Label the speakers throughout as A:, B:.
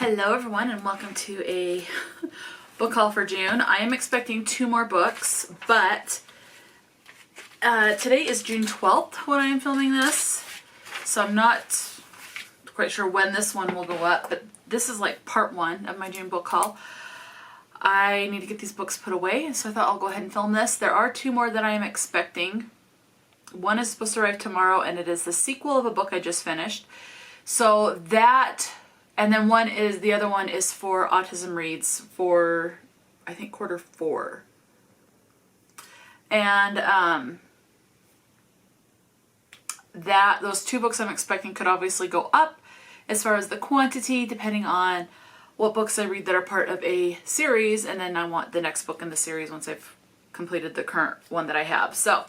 A: Hello everyone and welcome to a book haul for June. I am expecting 2 more books, but today is June 12th when I am filming this, so I'm not quite sure when this one will go up, but this is like part 1 of my June book haul. I need to get these books put away, so I thought I'll go ahead and film this. There are 2 more that I am expecting. One is supposed to arrive tomorrow, and it is the sequel of a book I just finished. So that... And then the other one is for Autism Reads for, I think, quarter 4. And those 2 books I'm expecting could obviously go up as far as the quantity, depending on what books I read that are part of a series. And then I want the next book in the series once I've completed the current one that I have. So,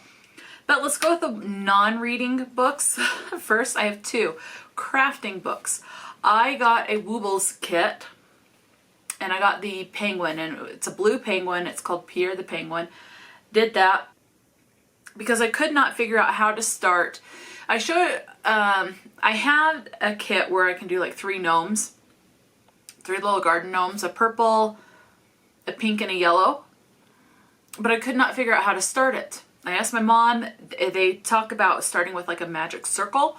A: but let's go with the non-reading books first. I have 2 crafting books. I got a Woobles kit, and I got the penguin, and it's a blue penguin. It's called Pierre the Penguin. Did that because I could not figure out how to start. I had a kit where I can do like 3 gnomes, 3 little garden gnomes, a purple, a pink, and a yellow, but I could not figure out how to start it. I asked my mom. They talk about starting with like a magic circle.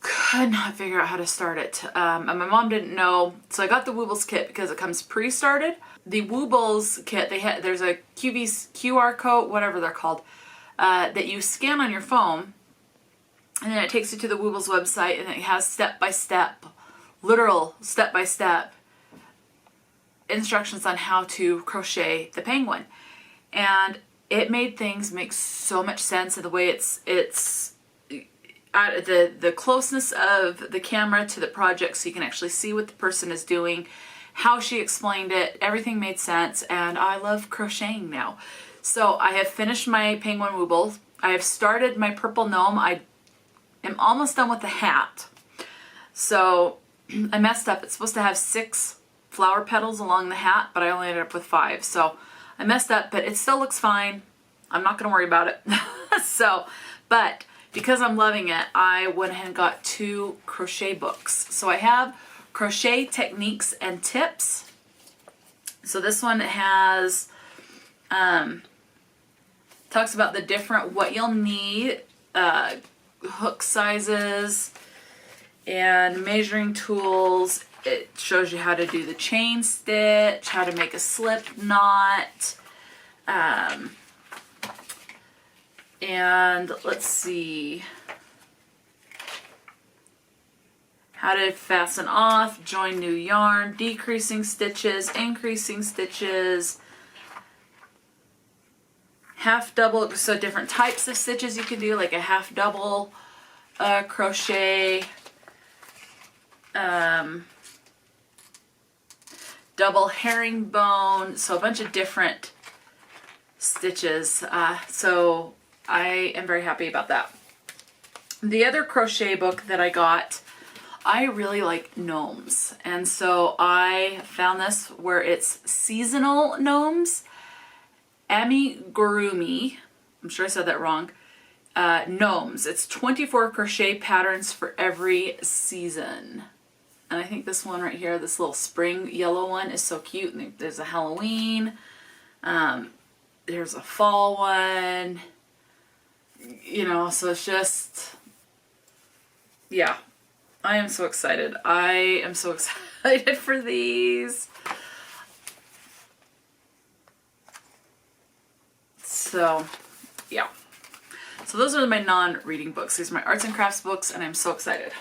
A: Could not figure out how to start it. And my mom didn't know, so I got the Woobles kit because it comes pre-started. The Woobles kit, there's a QR code, whatever they're called, that you scan on your phone, and then it takes you to the Woobles website, and it has step-by-step, literal step-by-step instructions on how to crochet the penguin. And it made things make so much sense in the way it's the closeness of the camera to the project, so you can actually see what the person is doing, how she explained it. Everything made sense, and I love crocheting now. So I have finished my penguin Woobles. I have started my purple gnome. I am almost done with the hat. So I messed up. It's supposed to have 6 flower petals along the hat, but I only ended up with 5. So I messed up, but it still looks fine. I'm not going to worry about it. But because I'm loving it, I went ahead and got 2 crochet books. So I have Crochet Techniques and Tips. So this one has, talks about the different, what you'll need, hook sizes, and measuring tools. It shows you how to do the chain stitch, how to make a slip knot, and let's see, how to fasten off, join new yarn, decreasing stitches, increasing stitches, half double, so different types of stitches you can do, like a half double crochet, double herringbone, so a bunch of different stitches. So I am very happy about that. The other crochet book that I got, I really like gnomes, and so I found this where it's seasonal gnomes, amigurumi, I'm sure I said that wrong, gnomes. It's 24 crochet patterns for every season. And I think this one right here, this little spring yellow one, is so cute. And there's a Halloween, there's a fall one, you know, so it's just, yeah, I am so excited. I am so excited for these. So, yeah. So those are my non-reading books. These are my arts and crafts books, and I'm so excited.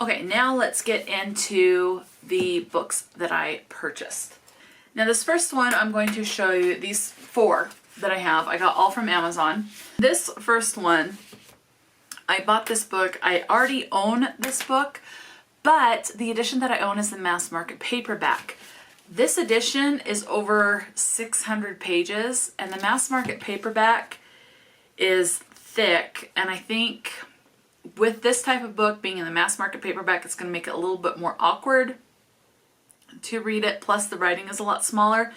A: Okay, now let's get into the books that I purchased. Now this first one, I'm going to show you these 4 that I have. I got all from Amazon. This first one, I bought this book. I already own this book, but the edition that I own is the mass market paperback. This edition is over 600 pages, and the mass market paperback is thick, and I think with this type of book being in the mass market paperback, it's going to make it a little bit more awkward to read it, plus the writing is a lot smaller.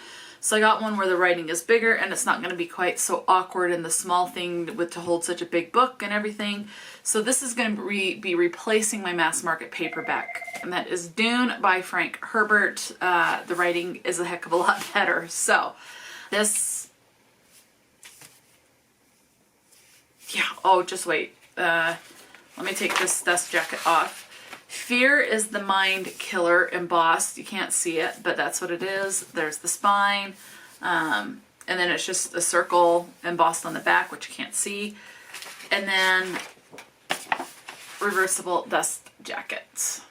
A: So I got one where the writing is bigger and it's not going to be quite so awkward in the small thing to hold such a big book and everything. So this is going to be replacing my mass market paperback, and that is Dune by Frank Herbert. The writing is a heck of a lot better. So this, yeah, oh, just wait. Let me take this dust jacket off. Fear is the mind killer embossed. You can't see it, but that's what it is. There's the spine. And then it's just a circle embossed on the back, which you can't see. And then reversible dust jackets.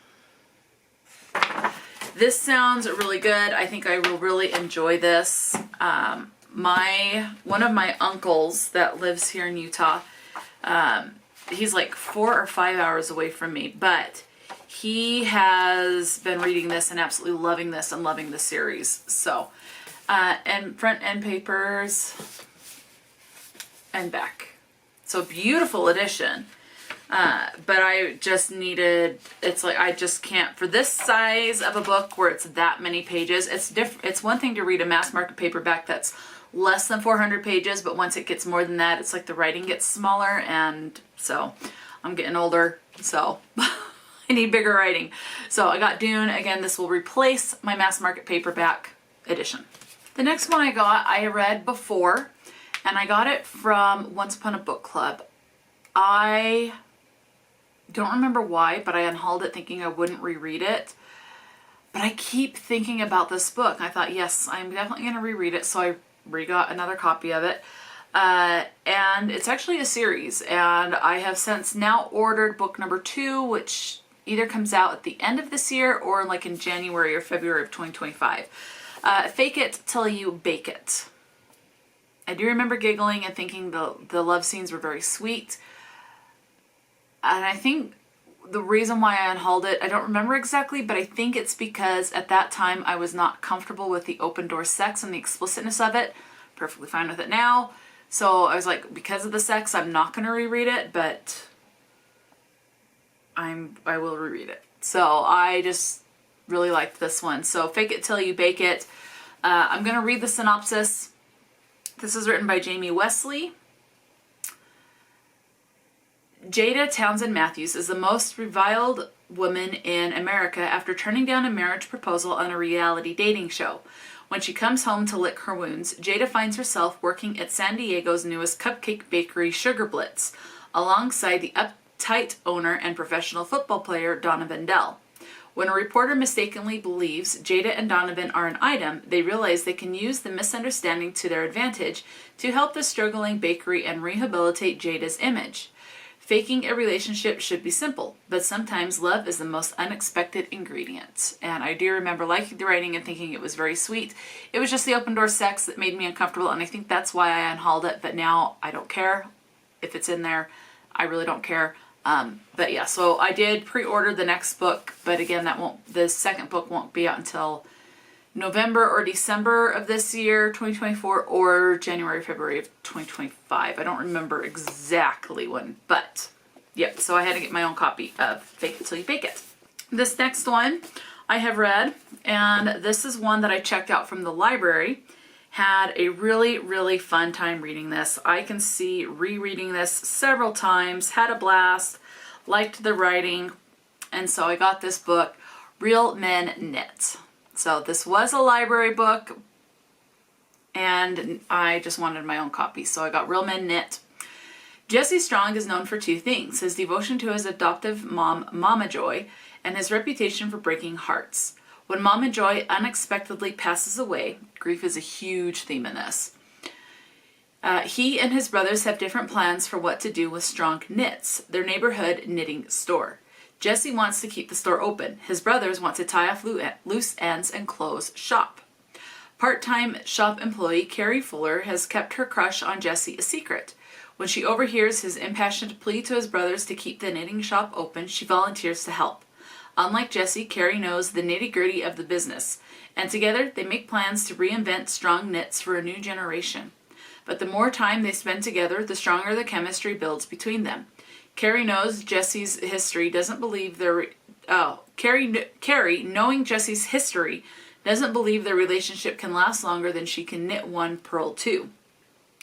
A: This sounds really good. I think I will really enjoy this. One of my uncles that lives here in Utah, he's like 4 or 5 hours away from me, but he has been reading this and absolutely loving this and loving the series. So, and front end papers and back. So beautiful edition. But I just needed, it's like, I just can't, for this size of a book where it's that many pages, it's one thing to read a mass market paperback that's less than 400 pages, but once it gets more than that, it's like the writing gets smaller, and so I'm getting older, so I need bigger writing. So I got Dune. Again, this will replace my mass market paperback edition. The next one I read before, and I got it from Once Upon a Book Club. I don't remember why, but I unhauled it thinking I wouldn't reread it. But I keep thinking about this book. I thought, yes, I'm definitely going to reread it. So I re-got another copy of it. And it's actually a series. And I have since now ordered book number 2, which either comes out at the end of this year or like in January or February of 2025. Fake It Till You Bake It. I do remember giggling and thinking the love scenes were very sweet. And I think the reason why I unhauled it, I don't remember exactly, but I think it's because at that time I was not comfortable with the open door sex and the explicitness of it. Perfectly fine with it now. So I was like, because of the sex, I'm not going to reread it, but I will reread it. So I just really liked this one. So Fake It Till You Bake It. I'm going to read the synopsis. This is written by Wesley. Jada Townsend Matthews is the most reviled woman in America after turning down a marriage proposal on a reality dating show. When she comes home to lick her wounds, Jada finds herself working at San Diego's newest cupcake bakery, Sugar Blitz, alongside the uptight owner and professional football player Donovan Dell. When a reporter mistakenly believes Jada and Donovan are an item, they realize they can use the misunderstanding to their advantage to help the struggling bakery and rehabilitate Jada's image. Faking a relationship should be simple, but sometimes love is the most unexpected ingredient. And I do remember liking the writing and thinking it was very sweet. It was just the open door sex that made me uncomfortable, and I think that's why I unhauled it, but now I don't care if it's in there. I really don't care. But yeah, so I did pre-order the next book, but again, the second book won't be out until November or December of this year, 2024, or January, February of 2025. I don't remember exactly when, but yep, so I had to get my own copy of Fake It Till You Bake It. This next one I have read, and this is one that I checked out from the library. Had a really, really fun time reading this. I can see rereading this several times, had a blast, liked the writing, and so I got this book, Real Men Knit. So this was a library book, and I just wanted my own copy, so I got Real Men Knit. Jesse Strong is known for 2 things, his devotion to his adoptive mom, Mama Joy, and his reputation for breaking hearts. When Mama Joy unexpectedly passes away, grief is a huge theme in this. He and his brothers have different plans for what to do with Strong Knits, their neighborhood knitting store. Jesse wants to keep the store open. His brothers want to tie off loose ends and close shop. Part-time shop employee Carrie Fuller has kept her crush on Jesse a secret. When she overhears his impassioned plea to his brothers to keep the knitting shop open, she volunteers to help. Unlike Jesse, Carrie knows the nitty-gritty of the business, and together they make plans to reinvent Strong Knits for a new generation. But the more time they spend together, the stronger the chemistry builds between them. Carrie knows Jesse's history, doesn't believe Carrie, knowing Jesse's history, doesn't believe their relationship can last longer than she can knit one purl two.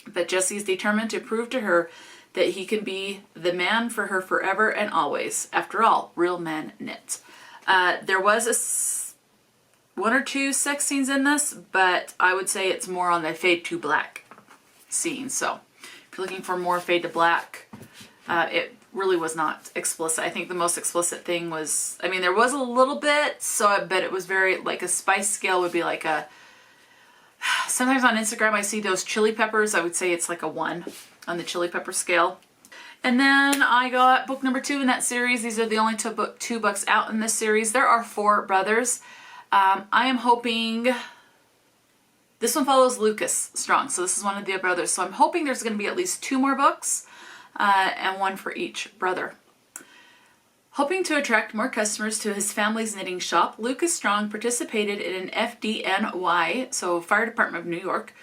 A: But Jesse is determined to prove to her that he can be the man for her forever and always. After all, real men knit. There was one or two sex scenes in this, but I would say it's more on the fade to black scene. So if you're looking for more fade to black, it really was not explicit. I think the most explicit thing was, I mean, there was a little bit, so I bet it was very, like a spice scale would be like a, sometimes on Instagram I see those chili peppers. I would say it's like a 1 on the chili pepper scale. And then I got book number 2 in that series. These are the only two books out in this series. There are 4 brothers. I am hoping, this one follows Lucas Strong, so this is one of the brothers. So I'm hoping there's going to be at least 2 more books, and 1 for each brother. Hoping to attract more customers to his family's knitting shop, Lucas Strong participated in an FDNY, so Fire Department of New York,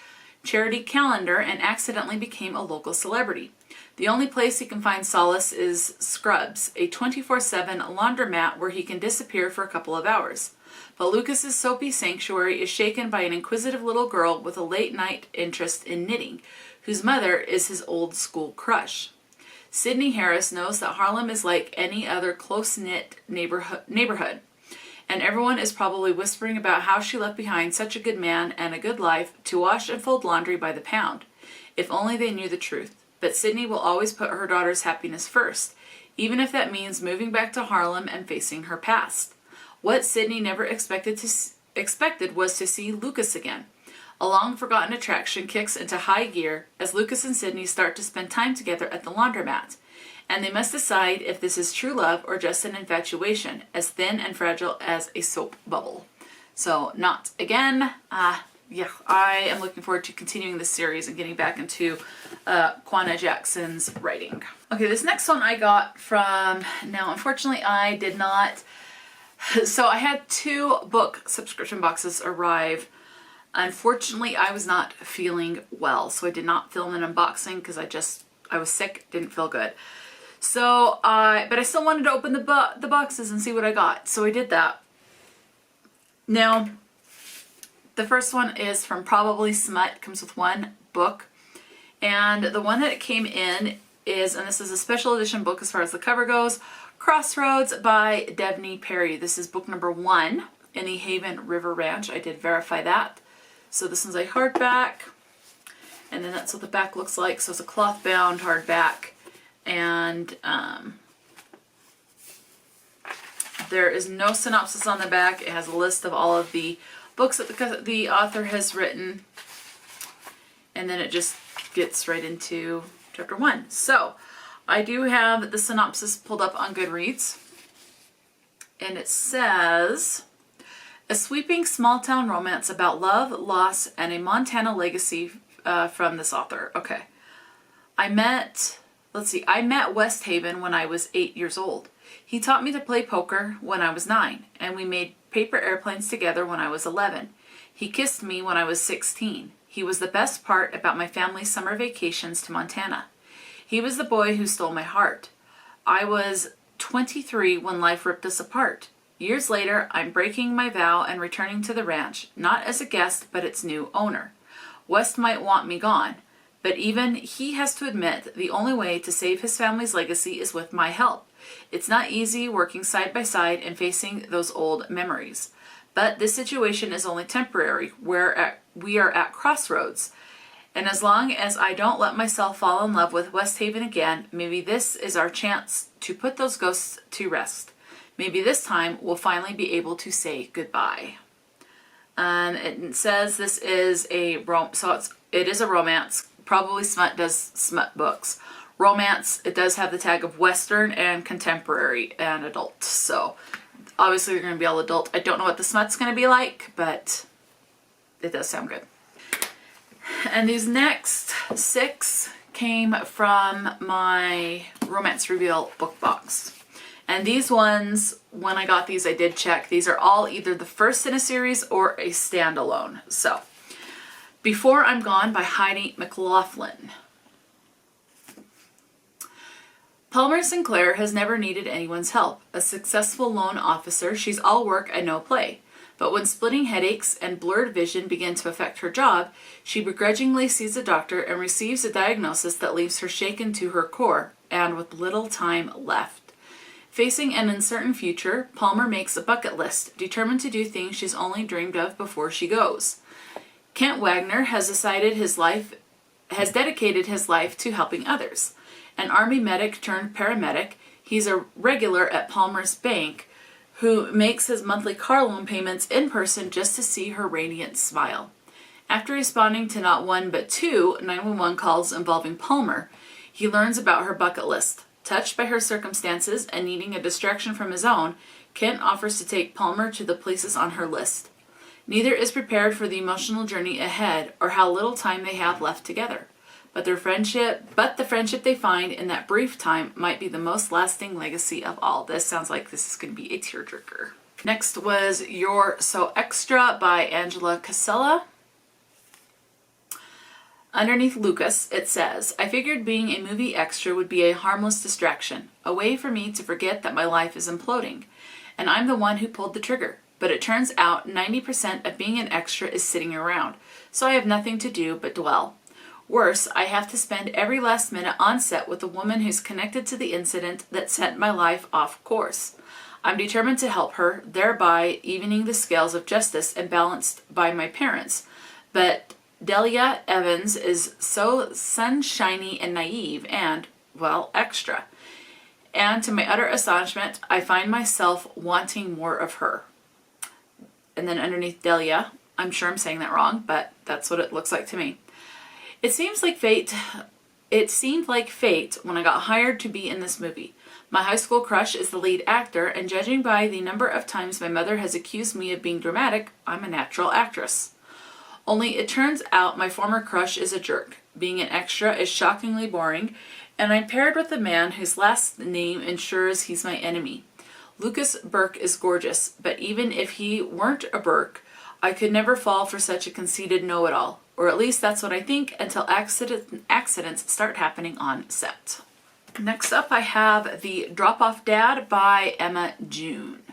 A: charity calendar and accidentally became a local celebrity. The only place he can find solace is Scrubs, a 24/7 laundromat where he can disappear for a couple of hours. But Lucas's soapy sanctuary is shaken by an inquisitive little girl with a late-night interest in knitting, whose mother is his old school crush. Sydney Harris knows that Harlem is like any other close-knit neighborhood, and everyone is probably whispering about how she left behind such a good man and a good life to wash and fold laundry by the pound. If only they knew the truth. But Sydney will always put her daughter's happiness first, even if that means moving back to Harlem and facing her past. What Sydney never expected was to see Lucas again. A long-forgotten attraction kicks into high gear as Lucas and Sydney start to spend time together at the laundromat, and they must decide if this is true love or just an infatuation, as thin and fragile as a soap bubble. So, not again. Yeah, I am looking forward to continuing this series and getting back into Kwana Jackson's writing. Okay, this next one I got from, now unfortunately I did not, so I had 2 book subscription boxes arrive. Unfortunately, I was not feeling well, so I did not film an unboxing because I was sick, didn't feel good. So, but I still wanted to open the boxes and see what I got, so I did that. Now, the first one is from Probably Smut, comes with 1 book, and the one that it came in is, and this is a special edition book as far as the cover goes, Crossroads by Devney Perry. This is book number 1 in the Haven River Ranch. I did verify that. So this one's a hardback, and then that's what the back looks like. So it's a cloth bound hardback, and there is no synopsis on the back. It has a list of all of the books that the author has written, and then it just gets right into chapter 1. So I do have the synopsis pulled up on Goodreads, and it says, a sweeping small-town romance about love, loss, and a Montana legacy from this author. Okay. I met West Haven when I was 8 years old. He taught me to play poker when I was 9, and we made paper airplanes together when I was 11. He kissed me when I was 16. He was the best part about my family's summer vacations to Montana. He was the boy who stole my heart. I was 23 when life ripped us apart. Years later, I'm breaking my vow and returning to the ranch, not as a guest, but its new owner. West might want me gone, but even he has to admit the only way to save his family's legacy is with my help. It's not easy working side by side and facing those old memories. But this situation is only temporary. We are at Crossroads. And as long as I don't let myself fall in love with West Haven again, maybe this is our chance to put those ghosts to rest. Maybe this time we'll finally be able to say goodbye. It says this is it is a romance. Probably Smut does smut books. Romance, it does have the tag of Western and contemporary and adult. So obviously they're going to be all adult. I don't know what the smut's going to be like, but it does sound good. And these next 6 came from my Romance Reveal book box. And these ones, when I got these, I did check. These are all either the first in a series or a standalone. So, Before I'm Gone by Heidi McLaughlin. Palmer Sinclair has never needed anyone's help. A successful loan officer, she's all work and no play. But when splitting headaches and blurred vision begin to affect her job, she begrudgingly sees a doctor and receives a diagnosis that leaves her shaken to her core and with little time left. Facing an uncertain future, Palmer makes a bucket list, determined to do things she's only dreamed of before she goes. Kent Wagner has dedicated his life to helping others. An Army medic turned paramedic, he's a regular at Palmer's bank who makes his monthly car loan payments in person just to see her radiant smile. After responding to not one but two 911 calls involving Palmer, he learns about her bucket list. Touched by her circumstances and needing a distraction from his own, Kent offers to take Palmer to the places on her list. Neither is prepared for the emotional journey ahead or how little time they have left together. But the friendship they find in that brief time might be the most lasting legacy of all. This sounds like this is going to be a tearjerker. Next was You're So Extra by Angela Casella. Underneath Lucas, it says, I figured being a movie extra would be a harmless distraction, a way for me to forget that my life is imploding. And I'm the one who pulled the trigger. But it turns out 90% of being an extra is sitting around, so I have nothing to do but dwell. Worse, I have to spend every last minute on set with a woman who's connected to the incident that sent my life off course. I'm determined to help her, thereby evening the scales of justice and balanced by my parents. But Delia Evans is so sunshiny and naive and, well, extra. And to my utter astonishment, I find myself wanting more of her. And then underneath Delia, I'm sure I'm saying that wrong, but that's what it looks like to me. It seemed like fate when I got hired to be in this movie. My high school crush is the lead actor, and judging by the number of times my mother has accused me of being dramatic, I'm a natural actress. Only it turns out my former crush is a jerk. Being an extra is shockingly boring, and I'm paired with a man whose last name ensures he's my enemy. Lucas Burke is gorgeous, but even if he weren't a Burke, I could never fall for such a conceited know-it-all. Or at least that's what I think until accidents start happening on set. Next up I have The Drop-Off Dad by Emma June.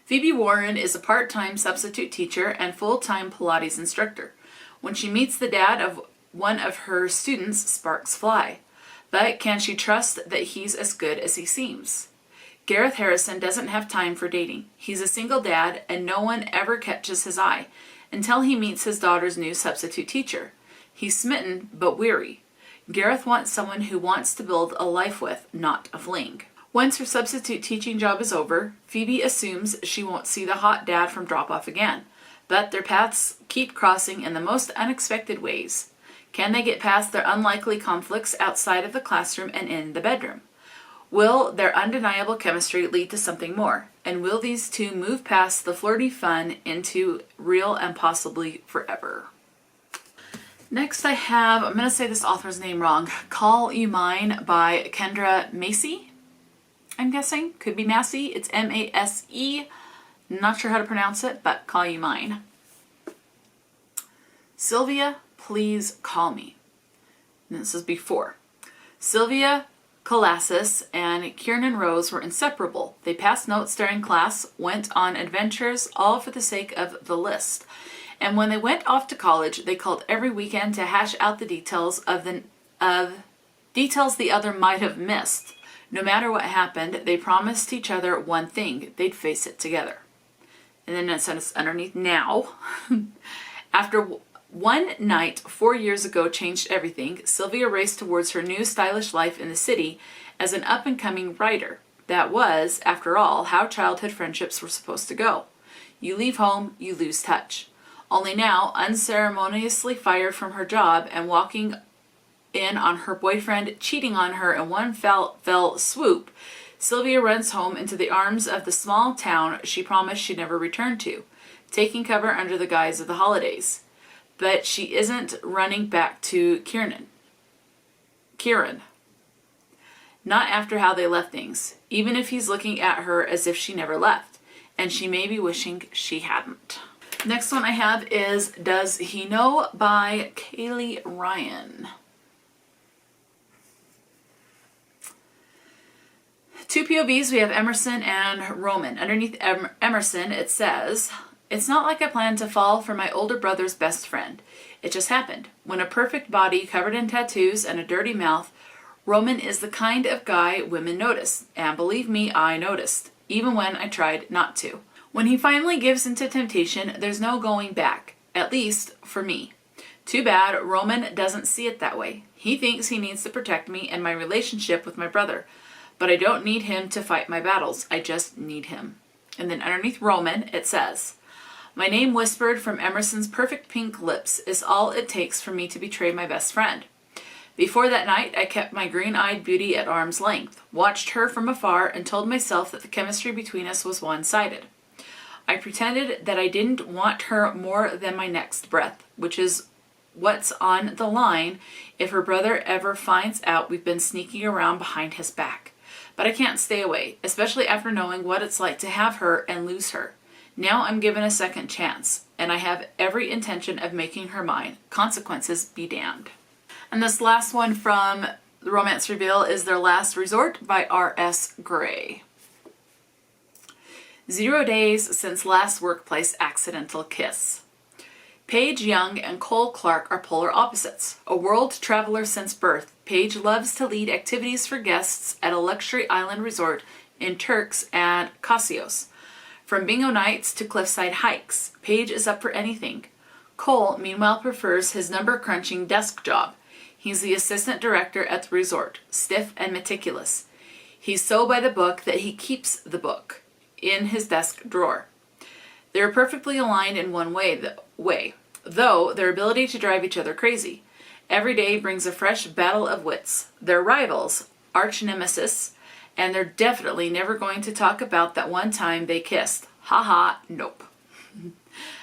A: Phoebe Warren is a part-time substitute teacher and full-time Pilates instructor. When she meets the dad of one of her students, sparks fly. But can she trust that he's as good as he seems? Gareth Harrison doesn't have time for dating. He's a single dad and no one ever catches his eye until he meets his daughter's new substitute teacher. He's smitten but weary. Gareth wants someone who wants to build a life with, not a fling. Once her substitute teaching job is over, Phoebe assumes she won't see the hot dad from Drop-Off again, but their paths keep crossing in the most unexpected ways. Can they get past their unlikely conflicts outside of the classroom and in the bedroom? Will their undeniable chemistry lead to something more? And will these two move past the flirty fun into real and possibly forever? Next I have, I'm going to say this author's name wrong, Call You Mine by Kendra Mase. I'm guessing. Could be Mase. It's M-A-S-E. Not sure how to pronounce it, but Call You Mine. Sylvia, please call me. And this is before. Sylvia Colassus and Kiernan Rose were inseparable. They passed notes during class, went on adventures, all for the sake of the list. And when they went off to college, they called every weekend to hash out the details details the other might have missed. No matter what happened, they promised each other one thing: they'd face it together. And then it says underneath, now. After one night 4 years ago changed everything, Sylvia raced towards her new stylish life in the city as an up-and-coming writer. That was, after all, how childhood friendships were supposed to go. You leave home, you lose touch. Only now, unceremoniously fired from her job and walking in on her boyfriend cheating on her in one fell swoop, Sylvia runs home into the arms of the small town she promised she'd never return to, taking cover under the guise of the holidays. But she isn't running back to Kieran. Not after how they left things, even if he's looking at her as if she never left, and she may be wishing she hadn't. Next one I have is Does He Know by Kaylee Ryan. Two POVs, we have Emerson and Roman. Underneath Emerson, it says, "It's not like I planned to fall for my older brother's best friend. It just happened. When a perfect body covered in tattoos and a dirty mouth, Roman is the kind of guy women notice. And believe me, I noticed, even when I tried not to. When he finally gives into temptation, there's no going back. At least, for me. Too bad Roman doesn't see it that way. He thinks he needs to protect me and my relationship with my brother. But I don't need him to fight my battles. I just need him." And then underneath Roman, it says, "My name whispered from Emerson's perfect pink lips is all it takes for me to betray my best friend. Before that night, I kept my green-eyed beauty at arm's length, watched her from afar, and told myself that the chemistry between us was one-sided. I pretended that I didn't want her more than my next breath, which is what's on the line if her brother ever finds out we've been sneaking around behind his back. But I can't stay away, especially after knowing what it's like to have her and lose her. Now I'm given a second chance, and I have every intention of making her mine. Consequences be damned." And this last one from the Romance Reveal is Their Last Resort by R.S. Gray. 0 days since last workplace accidental kiss. Paige Young and Cole Clark are polar opposites. A world traveler since birth, Paige loves to lead activities for guests at a luxury island resort in Turks and Caicos. From bingo nights to cliffside hikes, Paige is up for anything. Cole, meanwhile, prefers his number-crunching desk job. He's the assistant director at the resort, stiff and meticulous. He's so by the book that he keeps the book in his desk drawer. They're perfectly aligned in one way, though their ability to drive each other crazy. Every day brings a fresh battle of wits. They're rivals, arch nemesis, and they're definitely never going to talk about that one time they kissed. Haha, nope.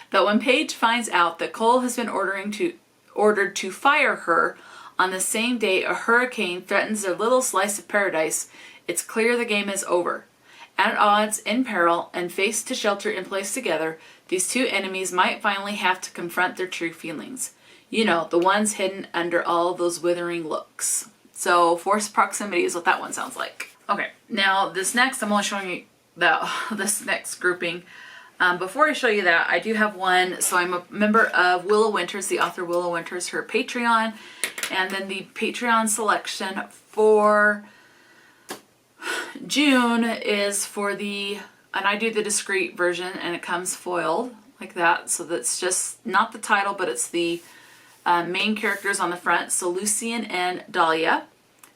A: But when Paige finds out that Cole has been ordered to fire her on the same day a hurricane threatens their little slice of paradise, it's clear the game is over. At odds, in peril, and faced to shelter in place together, these two enemies might finally have to confront their true feelings. You know, the ones hidden under all those withering looks. So, forced proximity is what that one sounds like. Okay, now this next, I'm only showing you this next grouping. Before I show you that, I do have one. So I'm a member of Willow Winters, the author Willow Winters, her Patreon. And then the Patreon selection for June is for the, and I do the discreet version, and it comes foiled like that. So that's just not the title, but it's the main characters on the front. So Lucian and Dahlia.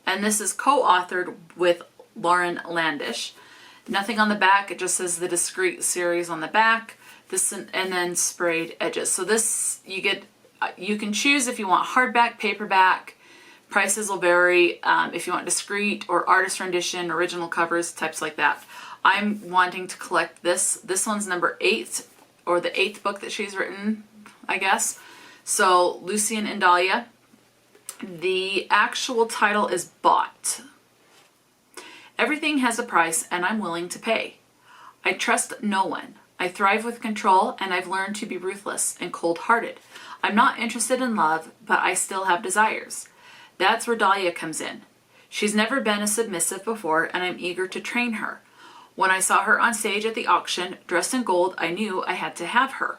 A: And this is co-authored with Lauren Landish. Nothing on the back, it just says the discreet series on the back. This and then sprayed edges. So this you can choose if you want hardback, paperback. Prices will vary if you want discreet or artist rendition, original covers, types like that. I'm wanting to collect this. This one's number 8, or the 8th book that she's written, I guess. So Lucian and Dahlia. The actual title is Bought. Everything has a price, and I'm willing to pay. I trust no one. I thrive with control, and I've learned to be ruthless and cold-hearted. I'm not interested in love, but I still have desires. That's where Dahlia comes in. She's never been a submissive before, and I'm eager to train her. When I saw her on stage at the auction, dressed in gold, I knew I had to have her.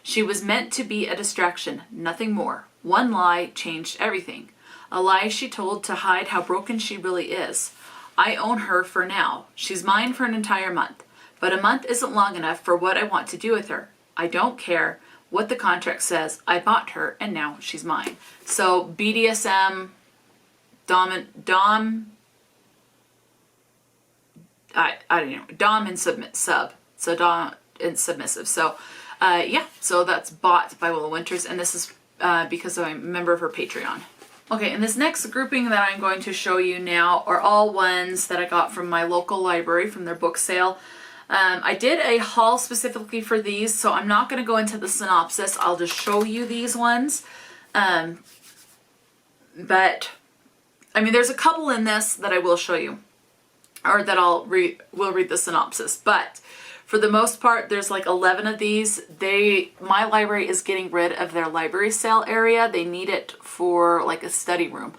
A: She was meant to be a distraction, nothing more. One lie changed everything. A lie she told to hide how broken she really is. I own her for now. She's mine for an entire month. But a month isn't long enough for what I want to do with her. I don't care what the contract says. I bought her, and now she's mine. So BDSM, Dom and sub. So Dom and submissive. So yeah, so that's Bought by Willow Winters, and this is because I'm a member of her Patreon. Okay, and this next grouping that I'm going to show you now are all ones that I got from my local library from their book sale. I did a haul specifically for these, so I'm not going to go into the synopsis. I'll just show you these ones. But, I mean, there's a couple in this that I will show you, or that will read the synopsis. But for the most part, there's like 11 of these. My library is getting rid of their library sale area. They need it for like a study room.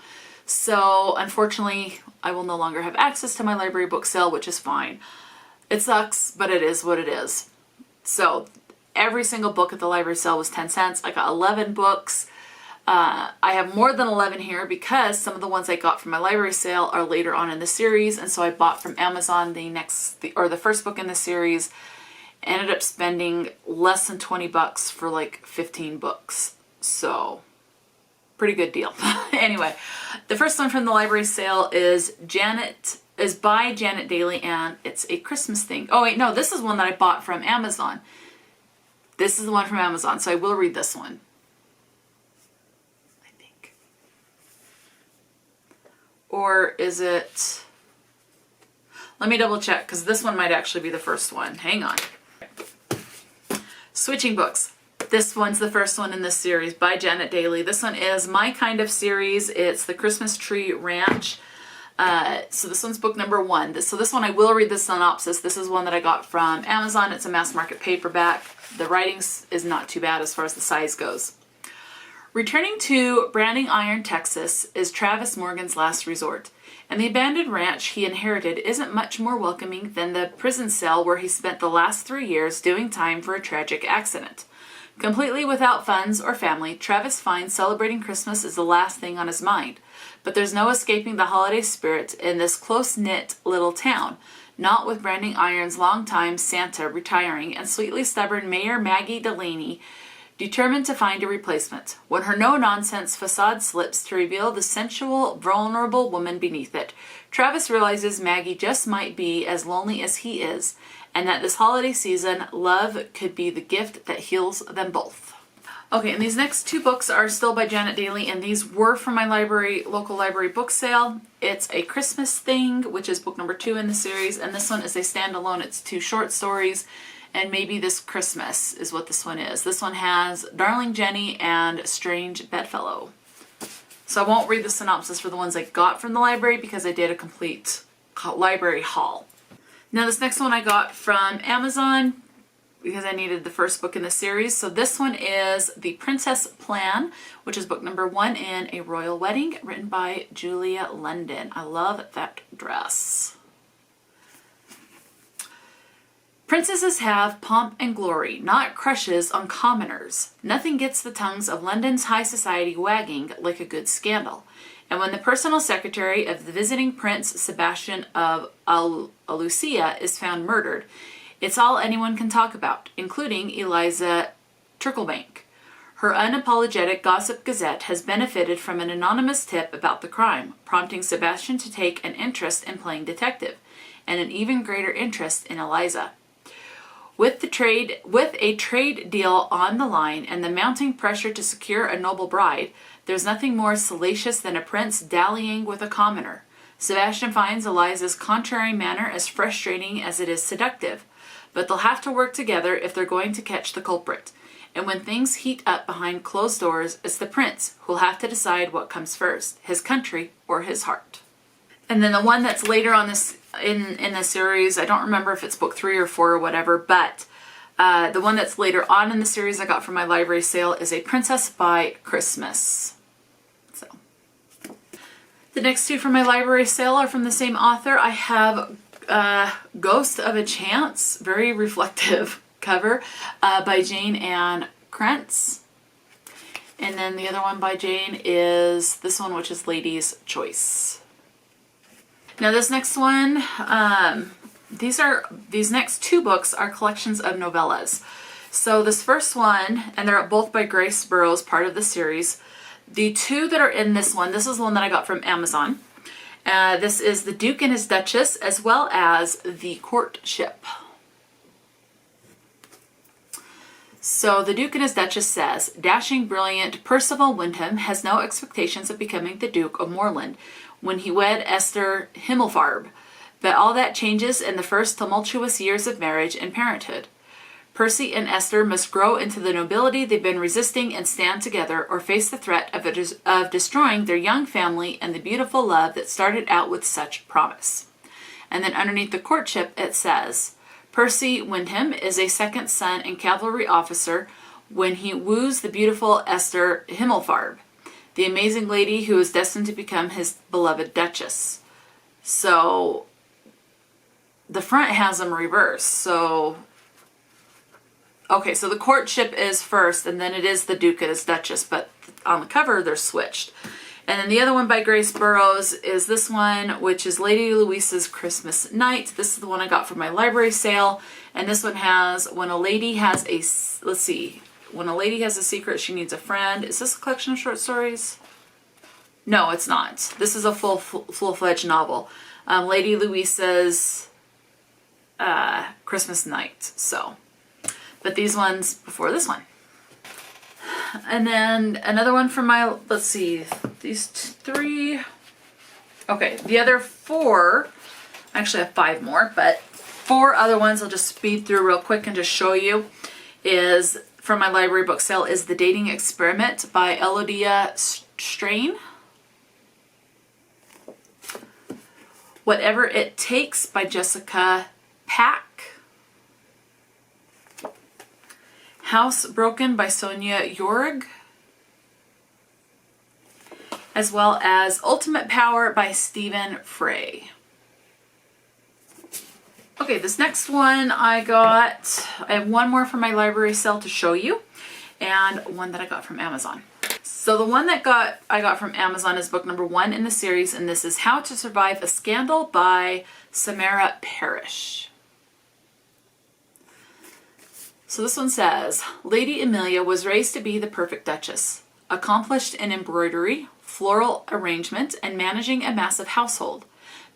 A: So unfortunately, I will no longer have access to my library book sale, which is fine. It sucks, but it is what it is. So every single book at the library sale was 10 cents. I got 11 books. I have more than 11 here because some of the ones I got from my library sale are later on in the series. And so I bought from Amazon the first book in the series. Ended up spending less than 20 bucks for like 15 books. So pretty good deal. Anyway, the first one from the library sale is by Janet Dailey, and it's a Christmas thing. Oh wait, no, this is one that I bought from Amazon. This is the one from Amazon, so I will read this one. I think. Or is it... Let me double check, because this one might actually be the first one. Hang on. Switching books. This one's the first one in this series by Janet Dailey. This one is my kind of series. It's the Christmas Tree Ranch. So this one's book number 1. So this one I will read the synopsis. This is one that I got from Amazon. It's a mass market paperback. The writing is not too bad as far as the size goes. Returning to Branding Iron, Texas is Travis Morgan's last resort, and the abandoned ranch he inherited isn't much more welcoming than the prison cell where he spent the last 3 years doing time for a tragic accident. Completely without funds or family, Travis finds celebrating Christmas is the last thing on his mind. But there's no escaping the holiday spirit in this close-knit little town, not with Branding Iron's longtime Santa retiring and sweetly stubborn Mayor Maggie Delaney determined to find a replacement. When her no-nonsense facade slips to reveal the sensual, vulnerable woman beneath it, Travis realizes Maggie just might be as lonely as he is, and that this holiday season, love could be the gift that heals them both. Okay, and these next 2 books are still by Janet Dailey, and these were from my local library book sale. It's A Christmas Thing, which is book number 2 in the series, and this one is a standalone. It's 2 short stories, and Maybe This Christmas is what this one is. This one has Darling Jenny and Strange Bedfellow. So I won't read the synopsis for the ones I got from the library because I did a complete library haul. Now this next one I got from Amazon because I needed the first book in the series. So this one is The Princess Plan, which is book number 1 in A Royal Wedding, written by Julia London. I love that dress. Princesses have pomp and glory, not crushes on commoners. Nothing gets the tongues of London's high society wagging like a good scandal. And when the personal secretary of the visiting Prince Sebastian of Alucia is found murdered, it's all anyone can talk about, including Eliza Tricklebank. Her unapologetic gossip gazette has benefited from an anonymous tip about the crime, prompting Sebastian to take an interest in playing detective, and an even greater interest in Eliza. With a trade deal on the line and the mounting pressure to secure a noble bride, there's nothing more salacious than a prince dallying with a commoner. Sebastian finds Eliza's contrary manner as frustrating as it is seductive, but they'll have to work together if they're going to catch the culprit. And when things heat up behind closed doors, it's the prince who'll have to decide what comes first, his country or his heart. And then the one that's later on this in the series, I don't remember if it's book 3 or 4 or whatever, but the one that's later on in the series I got from my library sale is A Princess by Christmas. So the next 2 from my library sale are from the same author. I have Ghost of a Chance, very reflective cover, by Jayne and Krentz. And then the other one by Jayne is this one, which is Lady's Choice. Now this next one, these next 2 books are collections of novellas. So this first one, and they're both by Grace Burrowes, part of the series. The 2 that are in this is the one that I got from Amazon. This is The Duke and His Duchess, as well as The Courtship. So The Duke and His Duchess says, dashing, brilliant Percival Wyndham has no expectations of becoming the Duke of Moreland when he wed Esther Himmelfarb, but all that changes in the first tumultuous years of marriage and parenthood. Percy and Esther must grow into the nobility they've been resisting and stand together, or face the threat of destroying their young family and the beautiful love that started out with such promise. And then underneath The Courtship it says, Percy Wyndham is a second son and cavalry officer when he woos the beautiful Esther Himmelfarb. the amazing lady who is destined to become his beloved Duchess. So the front has them reversed. So, okay, so the Courtship is first, and then it is the Duke as Duchess, but on the cover they're switched. And then the other one by Grace Burrowes is this one, which is Lady Louisa's Christmas Night. This is the one I got from my library sale. And this one has, when a lady has a, let's see, when a lady has a secret, she needs a friend. Is this a collection of short stories? No, it's not. This is a full-fledged novel. Lady Louisa's Christmas Night. So, but these ones before this one. And then another one from my, let's see, these three. Okay, the other four, I actually have 5 more, but 4 other ones I'll just speed through real quick and just show you. Is from my library book sale is The Dating Experiment by Elodia Strain. Whatever It Takes by Jessica Pack. House Broken by Sonia Jorg, as well as Ultimate Power by Stephen Frey. Okay, this next one I have one more from my library sale to show you, and one that I got from Amazon. So the one that I got from Amazon is book number 1 in the series, and this is How to Survive a Scandal by Samara Parrish. So this one says, Lady Amelia was raised to be the perfect Duchess, accomplished in embroidery, floral arrangement, and managing a massive household.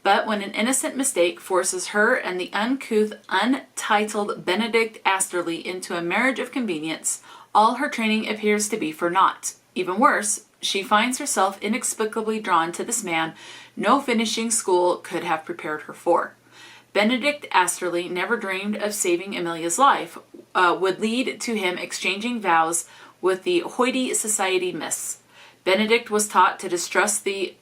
A: But when an innocent mistake forces her and the uncouth, untitled Benedict Astorley into a marriage of convenience, all her training appears to be for naught. Even worse, she finds herself inexplicably drawn to this man no finishing school could have prepared her for. Benedict Astorley never dreamed of saving Amelia's life, would lead to him exchanging vows with the hoity society miss. Benedict was taught to distrust the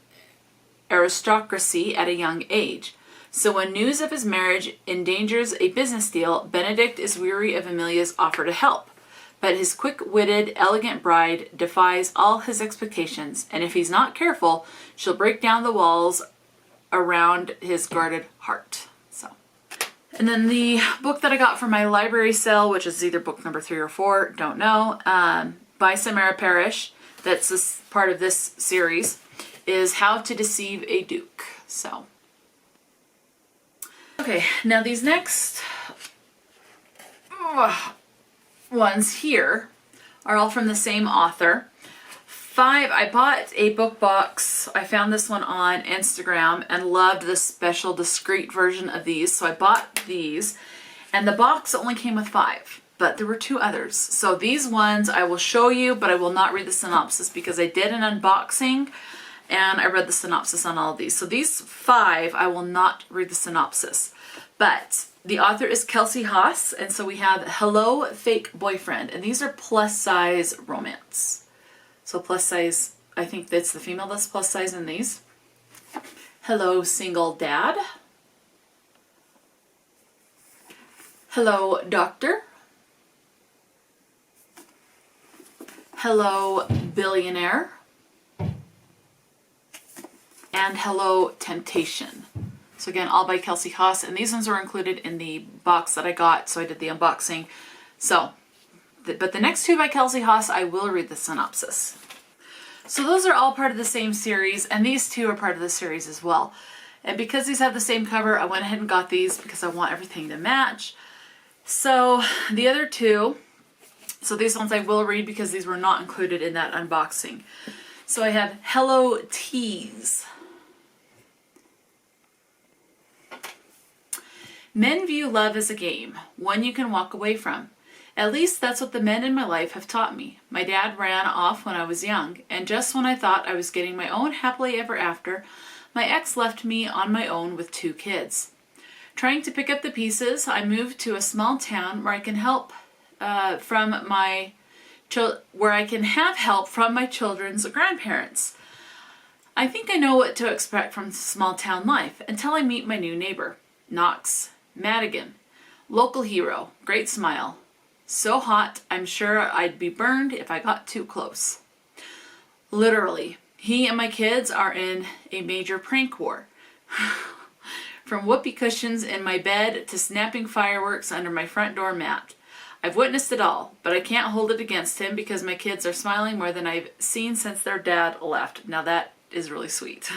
A: aristocracy at a young age. So when news of his marriage endangers a business deal, Benedict is weary of Amelia's offer to help. But his quick-witted, elegant bride defies all his expectations, and if he's not careful, she'll break down the walls around his guarded heart. And then the book that I got from my library sale, which is either book number 3 or 4, don't know, by Samara Parrish, that's this part of this series, is How to Deceive a Duke. So, okay, now these next ones here are all from the same author. 5, I bought a book box. I found this one on Instagram and loved the special discreet version of these. So I bought these, and the box only came with 5, but there were 2 others. So these ones I will show you, but I will not read the synopsis because I did an unboxing and I read the synopsis on all of these. So these 5, I will not read the synopsis, but the author is Kelsey Haas. And so we have Hello Fake Boyfriend, and these are plus size romance. So plus size, I think that's the female that's plus size in these. Hello Single Dad. Hello Doctor. Hello Billionaire. And Hello Temptation. So again, all by Kelsey Haas, and these ones were included in the box that I got, so I did the unboxing. So, but the next 2 by Kelsey Haas, I will read the synopsis. So those are all part of the same series, and these 2 are part of the series as well. And because these have the same cover, I went ahead and got these because I want everything to match. So the other 2, so these ones I will read because these were not included in that unboxing. So I have Hello Tease. Men view love as a game, one you can walk away from. At least that's what the men in my life have taught me. My dad ran off when I was young, and just when I thought I was getting my own happily ever after, my ex left me on my own with 2 kids. Trying to pick up the pieces, I moved to a small town where I can have help from my children's grandparents. I think I know what to expect from small town life until I meet my new neighbor, Knox Madigan. Local hero, great smile. So hot, I'm sure I'd be burned if I got too close. Literally, he and my kids are in a major prank war. From whoopee cushions in my bed to snapping fireworks under my front door mat. I've witnessed it all, but I can't hold it against him because my kids are smiling more than I've seen since their dad left. Now that is really sweet.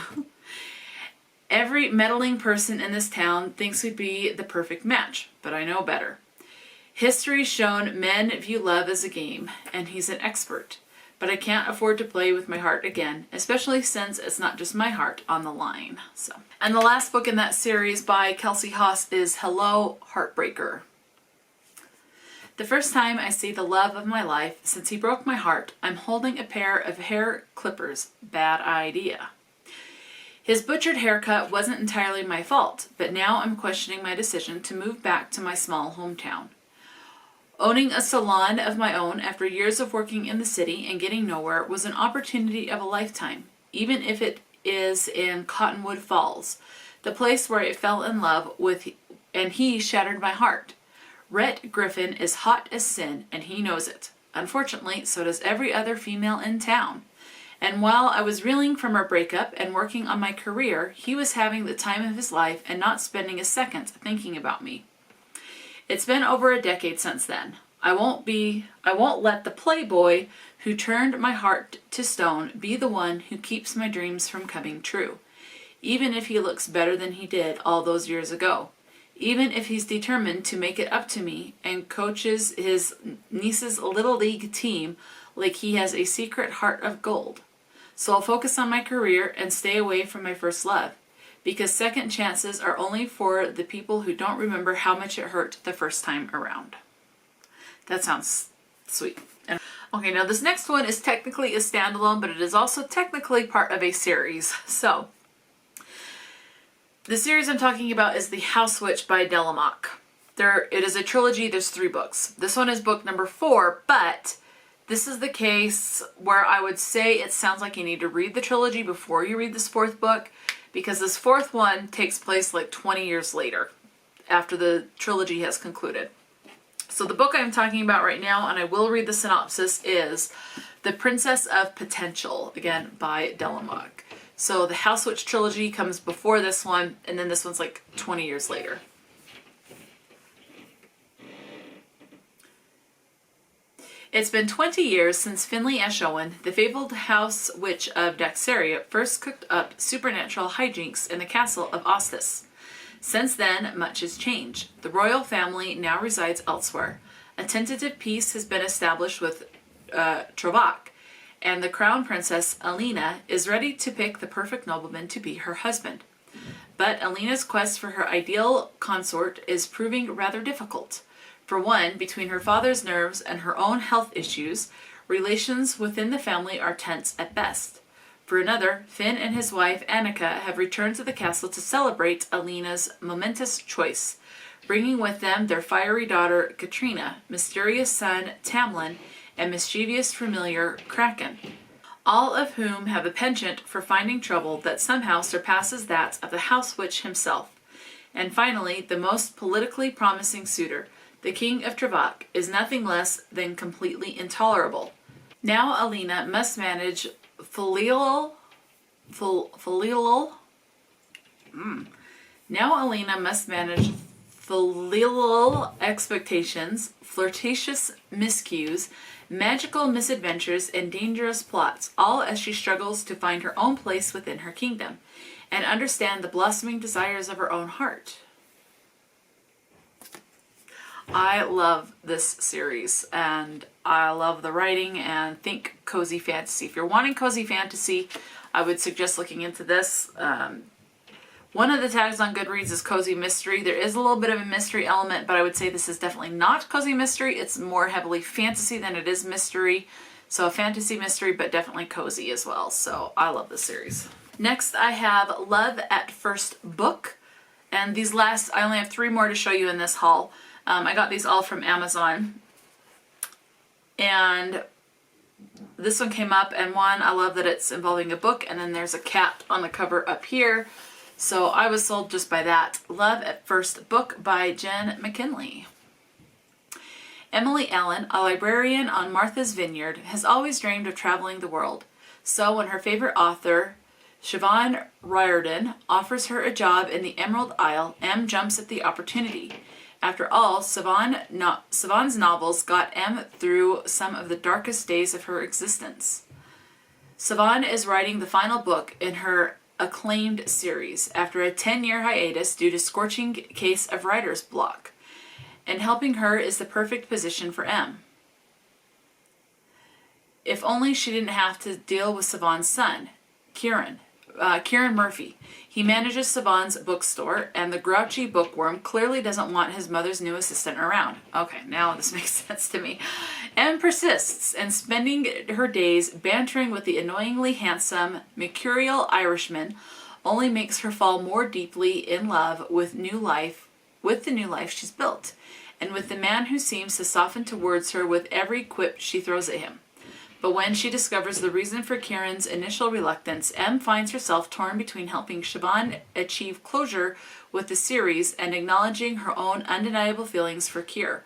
A: Every meddling person in this town thinks we'd be the perfect match, but I know better. History's shown men view love as a game, and he's an expert. But I can't afford to play with my heart again, especially since it's not just my heart on the line. And the last book in that series by Kelsey Haas is Hello, Heartbreaker. The first time I see the love of my life since he broke my heart, I'm holding a pair of hair clippers. Bad idea. His butchered haircut wasn't entirely my fault, but now I'm questioning my decision to move back to my small hometown. Owning a salon of my own after years of working in the city and getting nowhere was an opportunity of a lifetime, even if it is in Cottonwood Falls, the place where I fell in love with, and he shattered my heart. Rhett Griffin is hot as sin, and he knows it. Unfortunately, so does every other female in town. And while I was reeling from our breakup and working on my career, he was having the time of his life and not spending a second thinking about me. It's been over a decade since then. I won't let the playboy who turned my heart to stone be the one who keeps my dreams from coming true, even if he looks better than he did all those years ago. Even if he's determined to make it up to me and coaches his niece's little league team like he has a secret heart of gold. So I'll focus on my career and stay away from my first love, because second chances are only for the people who don't remember how much it hurt the first time around. That sounds sweet. Okay, now this next one is technically a standalone, but it is also technically part of a series. So, the series I'm talking about is The House Witch by Delamock. It is a trilogy, there's 3 books. This one is book number 4, but this is the case where I would say it sounds like you need to read the trilogy before you read this 4th book, because this 4th one takes place like 20 years later, after the trilogy has concluded. So the book I'm talking about right now, and I will read the synopsis, is The Princess of Potential, again, by Delamock. So the House Witch trilogy comes before this one, and then this one's like 20 years later. It's been 20 years since Finley Eshowen, the fabled House Witch of Daxaria, first cooked up supernatural hijinks in the castle of Ostis. Since then, much has changed. The royal family now resides elsewhere. A tentative peace has been established with Trovak, and the crown princess, Alina, is ready to pick the perfect nobleman to be her husband. But Alina's quest for her ideal consort is proving rather difficult. For one, between her father's nerves and her own health issues, relations within the family are tense at best. For another, Finn and his wife, Annika, have returned to the castle to celebrate Alina's momentous choice, bringing with them their fiery daughter, Katrina, mysterious son, Tamlin, and mischievous familiar, Kraken, all of whom have a penchant for finding trouble that somehow surpasses that of the House Witch himself. And finally, the most politically promising suitor, the King of Trovak, is nothing less than completely intolerable. Now Alina must manage filial expectations, flirtatious miscues, magical misadventures, and dangerous plots, all as she struggles to find her own place within her kingdom and understand the blossoming desires of her own heart. I love this series, and I love the writing, and think cozy fantasy. If you're wanting cozy fantasy, I would suggest looking into this. One of the tags on Goodreads is cozy mystery. There is a little bit of a mystery element, but I would say this is definitely not cozy mystery. It's more heavily fantasy than it is mystery. So a fantasy mystery, but definitely cozy as well. So I love this series. Next, I have Love at First Book. And these last, I only have 3 more to show you in this haul. I got these all from Amazon. And this one came up, and one, I love that it's involving a book, and then there's a cat on the cover up here. So I was sold just by that. Love at First Book by Jen McKinley. Emily Allen, a librarian on Martha's Vineyard, has always dreamed of traveling the world. So when her favorite author, Siobhan Riordan, offers her a job in the Emerald Isle, Em jumps at the opportunity. After all, Siobhan's novels got Em through some of the darkest days of her existence. Siobhan is writing the final book in her acclaimed series after a 10-year hiatus due to scorching case of writer's block, and helping her is the perfect position for Em. If only she didn't have to deal with Siobhan's son, Kieran Murphy. He manages Siobhan's bookstore, and the grouchy bookworm clearly doesn't want his mother's new assistant around. Okay, now this makes sense to me. Em persists, and spending her days bantering with the annoyingly handsome, mercurial Irishman only makes her fall more deeply in love with the new life she's built, and with the man who seems to soften towards her with every quip she throws at him. But when she discovers the reason for Kieran's initial reluctance, Em finds herself torn between helping Siobhan achieve closure with the series and acknowledging her own undeniable feelings for Kier.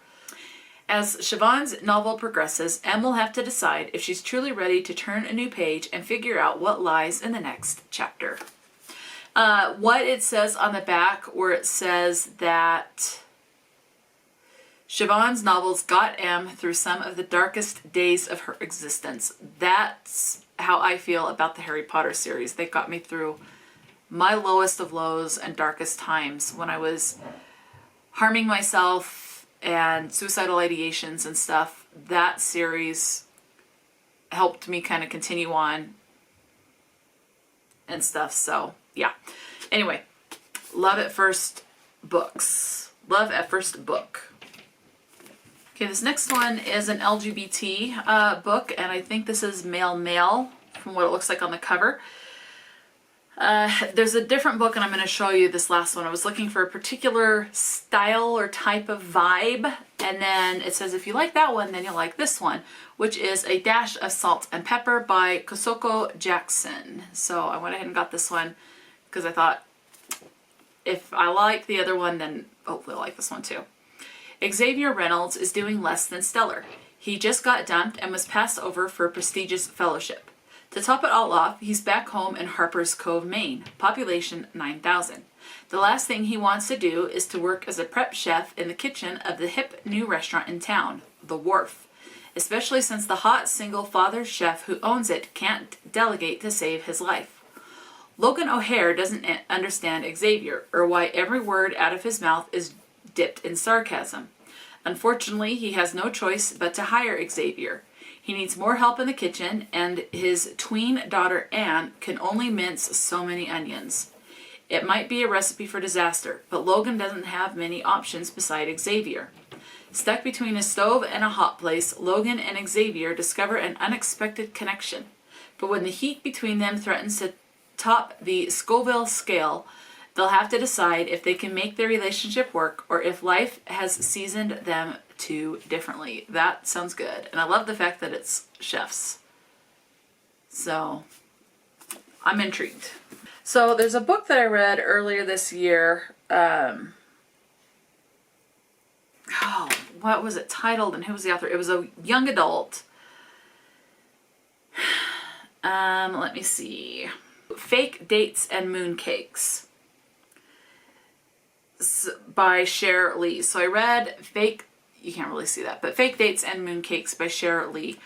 A: As Siobhan's novel progresses, Em will have to decide if she's truly ready to turn a new page and figure out what lies in the next chapter. What it says on the back, where it says that Siobhan's novels got Em through some of the darkest days of her existence. That's how I feel about the Harry Potter series. They got me through my lowest of lows and darkest times when I was harming myself and suicidal ideations and stuff. That series helped me kind of continue on and stuff. So, yeah. Anyway, Love at First Books. Love at First Book. Okay, this next one is an LGBT book, and I think this is male from what it looks like on the cover. There's a different book, and I'm going to show you this last one. I was looking for a particular style or type of vibe, and then it says if you like that one, then you'll like this one, which is A Dash of Salt and Pepper by Kosoko Jackson. So I went ahead and got this one because I thought if I like the other one, then hopefully I'll like this one too. Xavier Reynolds is doing less than stellar. He just got dumped and was passed over for a prestigious fellowship. To top it all off, he's back home in Harper's Cove, Maine, population 9,000. The last thing he wants to do is to work as a prep chef in the kitchen of the hip new restaurant in town, The Wharf, especially since the hot single father chef who owns it can't delegate to save his life. Logan O'Hare doesn't understand Xavier, or why every word out of his mouth is dipped in sarcasm. Unfortunately, he has no choice but to hire Xavier. He needs more help in the kitchen, and his tween daughter Anne can only mince so many onions. It might be a recipe for disaster, but Logan doesn't have many options beside Xavier. Stuck between a stove and a hot place, Logan and Xavier discover an unexpected connection. But when the heat between them threatens to top the Scoville scale, they'll have to decide if they can make their relationship work or if life has seasoned them too differently. That sounds good. And I love the fact that it's chefs. So I'm intrigued. So there's a book that I read earlier this year. What was it titled and who was the author? It was a young adult. Let me see. Fake Dates and Mooncakes by Cher Lee. So I read you can't really see that, but Fake Dates and Mooncakes by Cher Lee.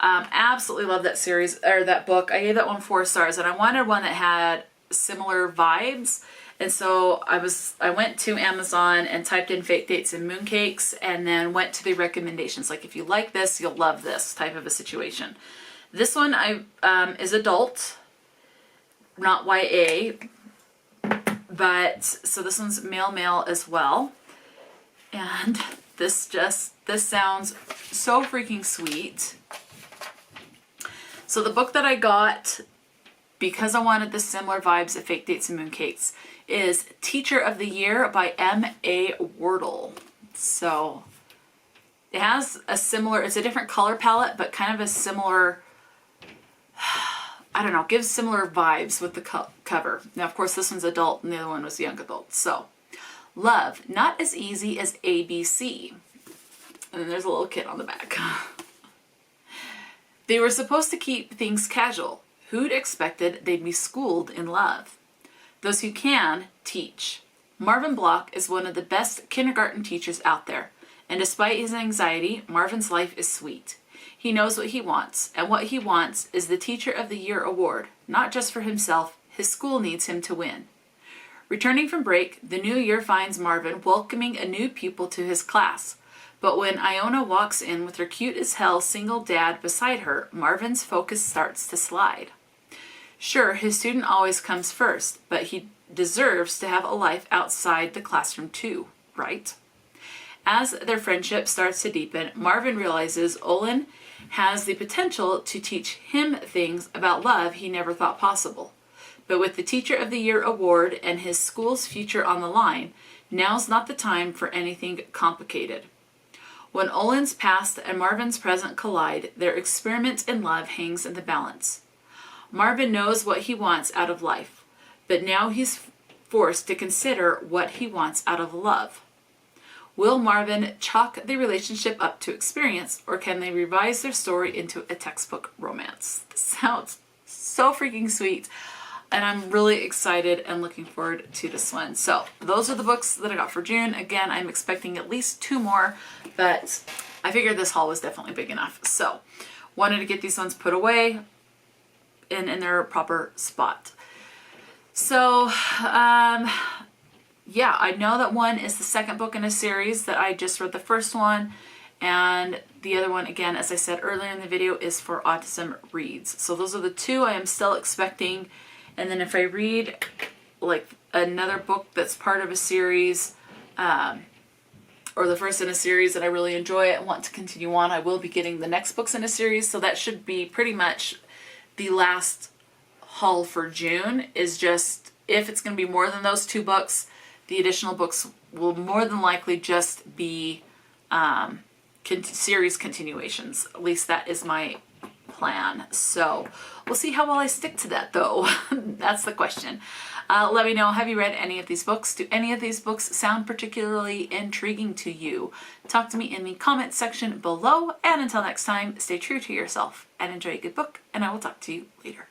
A: Absolutely love that series, or that book. I gave that one 4 stars, and I wanted one that had similar vibes. And so I went to Amazon and typed in Fake Dates and Mooncakes, and then went to the recommendations. Like, if you like this, you'll love this type of a situation. This one is adult, not YA, but so this one's male as well. And this sounds so freaking sweet. So the book that I got, because I wanted the similar vibes of Fake Dates and Mooncakes, is Teacher of the Year by M.A. Wardle. So it has it's a different color palette, but kind of a similar, I don't know, gives similar vibes with the cover. Now, of course, this one's adult and the other one was young adult. So, Love, Not as Easy as ABC. And then there's a little kid on the back. They were supposed to keep things casual. Who'd expected they'd be schooled in love? Those who can, teach. Marvin Block is one of the best kindergarten teachers out there, and despite his anxiety, Marvin's life is sweet. He knows what he wants, and what he wants is the Teacher of the Year award, not just for himself. His school needs him to win. Returning from break, the new year finds Marvin welcoming a new pupil to his class. But when Iona walks in with her cute as hell single dad beside her, Marvin's focus starts to slide. Sure, his student always comes first, but he deserves to have a life outside the classroom too, right? As their friendship starts to deepen, Marvin realizes Olin has the potential to teach him things about love he never thought possible. But with the Teacher of the Year award and his school's future on the line, now's not the time for anything complicated. When Olin's past and Marvin's present collide, their experiment in love hangs in the balance. Marvin knows what he wants out of life, but now he's forced to consider what he wants out of love. Will Marvin chalk the relationship up to experience, or can they revise their story into a textbook romance? This sounds so freaking sweet, and I'm really excited and looking forward to this one. So those are the books that I got for June. Again, I'm expecting at least 2 more, but I figured this haul was definitely big enough. So wanted to get these ones put away in their proper spot. So, yeah, I know that one is the second book in a series that I just read the first one, and the other one, again, as I said earlier in the video, is for Autism Reads. So those are the 2 I am still expecting. And then if I read like another book that's part of a series, or the first in a series that I really enjoy and want to continue on, I will be getting the next books in a series. So that should be pretty much the last haul for June. Is just, if it's going to be more than those 2 books, the additional books will more than likely just be series continuations. At least that is my plan. So we'll see how well I stick to that, though. That's the question. Let me know, have you read any of these books? Do any of these books sound particularly intriguing to you? Talk to me in the comment section below. And until next time, stay true to yourself and enjoy a good book. And I will talk to you later.